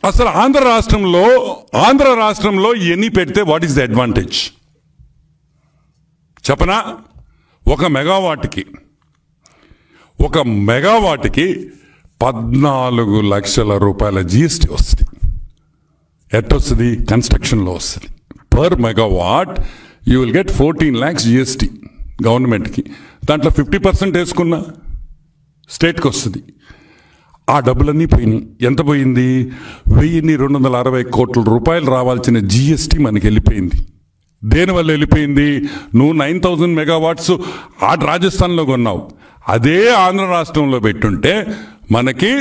అసలు ఆంధ్ర రాష్ట్రంలో ఎన్ని పెడితే వాట్ ఈస్ ద అడ్వాంటేజ్ చెప్పనా? ఒక మెగావాట్కి 14 లక్షల రూపాయల జిఎస్టీ వస్తుంది. ఎట్టొస్తుంది? కన్స్ట్రక్షన్లో వస్తుంది. Per megawatt you will get 14 lakhs GST గవర్నమెంట్కి. దాంట్లో 50% వేసుకున్నా స్టేట్కి వస్తుంది. ఆ డబ్బులన్నీ పోయినాయి. ఎంత పోయింది? 1260 కోట్ల రూపాయలు రావాల్సిన జిఎస్టీ మనకి వెళ్ళిపోయింది. దేనివల్ల వెళ్ళిపోయింది? నువ్వు 9000 megawatts రాజస్థాన్లో కొన్నావు, అదే ఆంధ్ర రాష్ట్రంలో పెట్టుంటే మనకి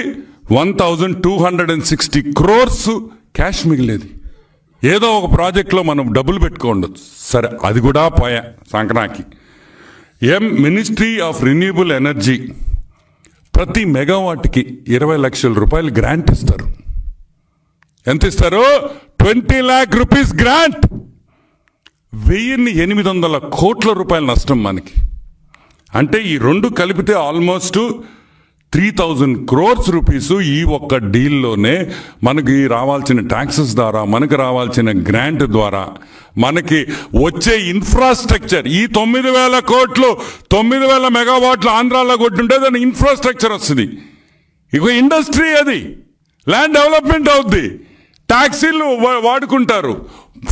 1260 crores క్యాష్ మిగిలేది. ఏదో ఒక ప్రాజెక్ట్లో మనం డబ్బులు పెట్టుకోండొచ్చు. సరే, అది కూడా పోయా సంక్రాంతికి. మినిస్ట్రీ ఆఫ్ రిన్యూబుల్ ఎనర్జీ ప్రతి మెగావాట్కి 20 లక్షల రూపాయలు గ్రాంట్ ఇస్తారు. ఎంత ఇస్తారు? 20 lakh rupees గ్రాంట్. 1800 కోట్ల రూపాయల నష్టం మనకి. అంటే ఈ రెండు కలిపితే ఆల్మోస్ట్ 3000 crores rupees ఈ ఒక్క డీల్లోనే మనకి రావాల్సిన ట్యాక్సెస్ ద్వారా, మనకి రావాల్సిన గ్రాంట్ ద్వారా, మనకి వచ్చే ఇన్ఫ్రాస్ట్రక్చర్, ఈ 9000 కోట్లు 9000 మెగావాట్లు ఆంధ్రాలో కొట్టుంటే దాని ఇన్ఫ్రాస్ట్రక్చర్ వస్తుంది. ఇక ఇండస్ట్రీ, అది ల్యాండ్ డెవలప్మెంట్ అవుద్ది, ట్యాక్సీలు వాడుకుంటారు,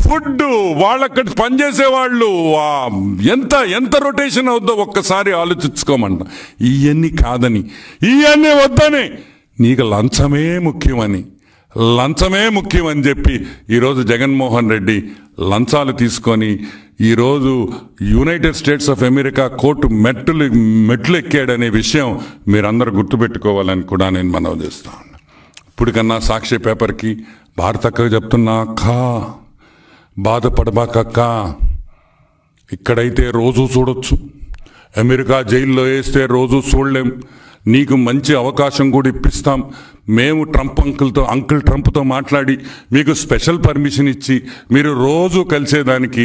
ఫుడ్, వాళ్ళక్కడ పనిచేసే వాళ్ళు, ఎంత రొటేషన్ అవుద్దో ఒక్కసారి ఆలోచించుకోమంట. ఇవన్నీ కాదని, ఇవన్నీ వద్దని, నీకు లంచమే ముఖ్యమని చెప్పి ఈరోజు జగన్మోహన్ రెడ్డి లంచాలు తీసుకొని ఈరోజు United states of America court మెట్లు ఎక్కాడనే విషయం మీరందరూ గుర్తుపెట్టుకోవాలని కూడా నేను మనవి చేస్తాను. ఇప్పటికన్నా సాక్షి పేపర్కి భారతక్క చెప్తున్నా, అక్క బాధపడబాకక్క, ఇక్కడైతే రోజు చూడొచ్చు, అమెరికా జైల్లో వేస్తే రోజు చూడలేం. నీకు మంచి అవకాశం కూడా ఇప్పిస్తాం. మేము అంకుల్ ట్రంప్తో మాట్లాడి మీకు స్పెషల్ పర్మిషన్ ఇచ్చి మీరు రోజు కలిసేదానికి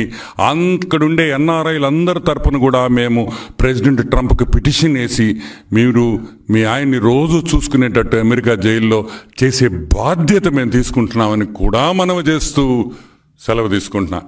అక్కడుండే ఎన్ఆర్ఐలు అందరి తరపున కూడా మేము ప్రెసిడెంట్ ట్రంప్కి పిటిషన్ వేసి మీరు మీ ఆయన్ని రోజు చూసుకునేటట్టు అమెరికా జైల్లో చేసే బాధ్యత మేము తీసుకుంటున్నామని కూడా మనవి చేస్తూ సెలవు తీసుకుంటున్నా.